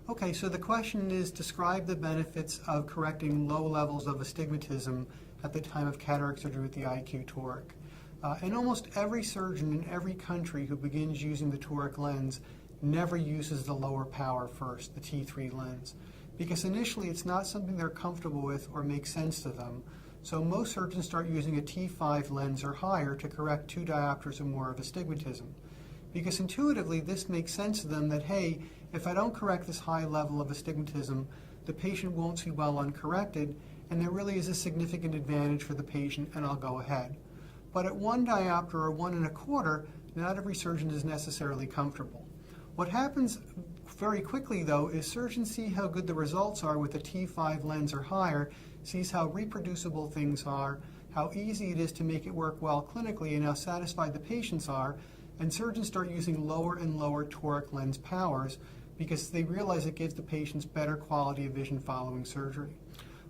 Okay, so the question is, describe the benefits of correcting low levels of astigmatism at the time of cataract surgery with the IQ toric. And almost every surgeon in every country who begins using the toric lens never uses the lower power first, the T3 lens, because initially it's not something they're comfortable with or makes sense to them. So most surgeons start using a T5 lens or higher to correct 2 diopters or more of astigmatism. Because intuitively this makes sense to them that, hey, if I don't correct this high level of astigmatism, the patient won't see well uncorrected, and there really is a significant advantage for the patient, and I'll go ahead. But at 1 diopter or 1 1/4, not every surgeon is necessarily comfortable. What happens very quickly, though, is surgeons see how good the results are with a T5 lens or higher, sees how reproducible things are, how easy it is to make it work well clinically, and how satisfied the patients are, and surgeons start using lower and lower toric lens powers because they realize it gives the patients better quality of vision following surgery.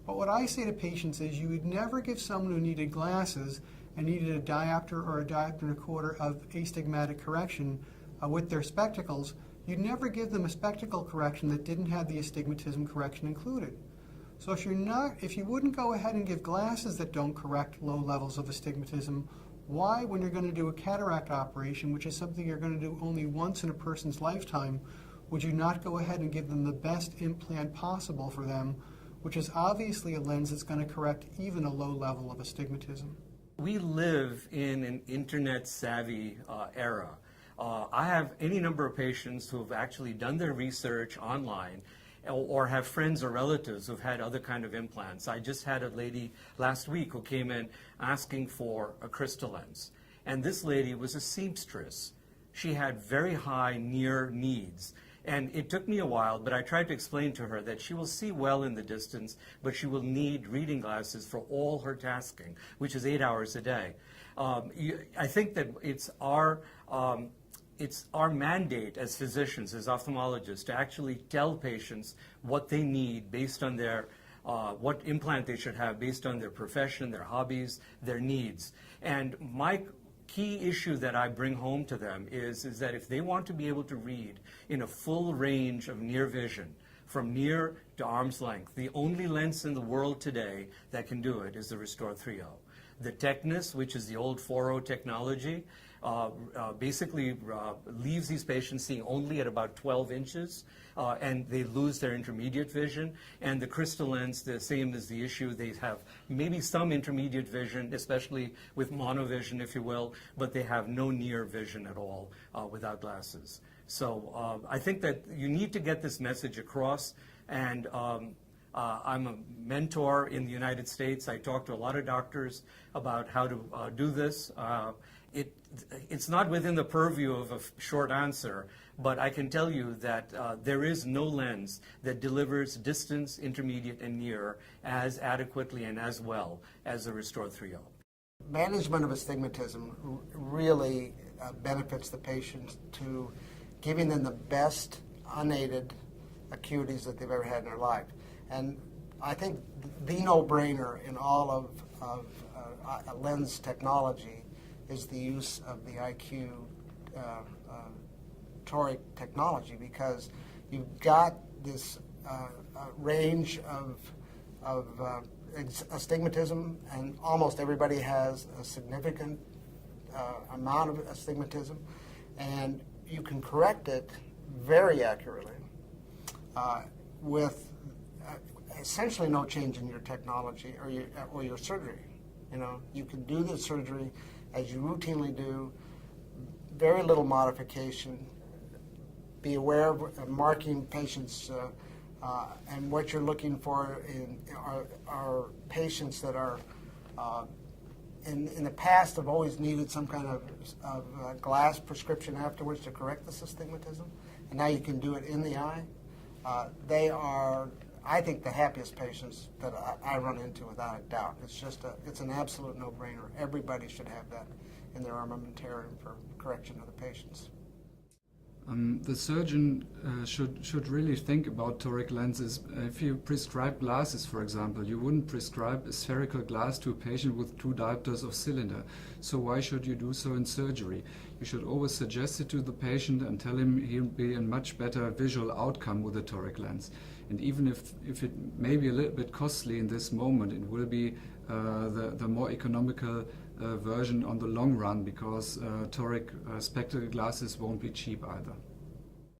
But what I say to patients is you would never give someone who needed glasses and needed a diopter or a diopter and a quarter of astigmatic correction with their spectacles, you'd never give them a spectacle correction that didn't have the astigmatism correction included. So if you wouldn't go ahead and give glasses that don't correct low levels of astigmatism, why, when you're going to do a cataract operation, which is something you're going to do only once in a person's lifetime, would you not go ahead and give them the best implant possible for them, which is obviously a lens that's going to correct even a low level of astigmatism? We live in an internet-savvy era. I have any number of patients who have actually done their research online or have friends or relatives who've had other kind of implants. I just had a lady last week who came in asking for a crystal lens. And this lady was a seamstress. She had very high near needs. And it took me a while, but I tried to explain to her that she will see well in the distance, but she will need reading glasses for all her tasking, which is 8 hours a day. I think that it's our mandate as physicians, as ophthalmologists, to actually tell patients what they need based on their, what implant they should have based on their profession, their hobbies, their needs. And my key issue that I bring home to them is that if they want to be able to read in a full range of near vision, from near to arm's length, the only lens in the world today that can do it is the Restore 3.0. The Technis, which is the old 4.0 technology, basically leaves these patients seeing only at about 12 inches, and they lose their intermediate vision. And the crystal lens, the same is the issue. They have maybe some intermediate vision, especially with monovision, if you will, but they have no near vision at all without glasses. So I think that you need to get this message across, and I'm a mentor in the United States. I talk to a lot of doctors about how to do this. It's not within the purview of a short answer, but I can tell you that there is no lens that delivers distance, intermediate, and near as adequately and as well as the Restore 3.0. Management of astigmatism really benefits the patient to giving them the best unaided acuities that they've ever had in their life. And I think the no-brainer in all of lens technology is the use of the IQ toric technology, because you've got this range of astigmatism, and almost everybody has a significant amount of astigmatism, and you can correct it very accurately with essentially no change in your technology or your surgery. You know, you can do the surgery as you routinely do, very little modification. Be aware of marking patients, and what you're looking for are patients that are in the past have always needed some kind of glass prescription afterwards to correct this astigmatism, and now you can do it in the eye. They are, I think, the happiest patients that I run into, without a doubt. It's an absolute no-brainer. Everybody should have that in their armamentarium for correction of the patients. The surgeon should really think about toric lenses. If you prescribe glasses, for example, you wouldn't prescribe a spherical glass to a patient with 2 diopters of cylinder. So why should you do so in surgery? we should always suggest it to the patient and tell him he'll be in much better visual outcome with a toric lens. And even if it may be a little bit costly in this moment, it will be the more economical version on the long run, because toric spectacle glasses won't be cheap either.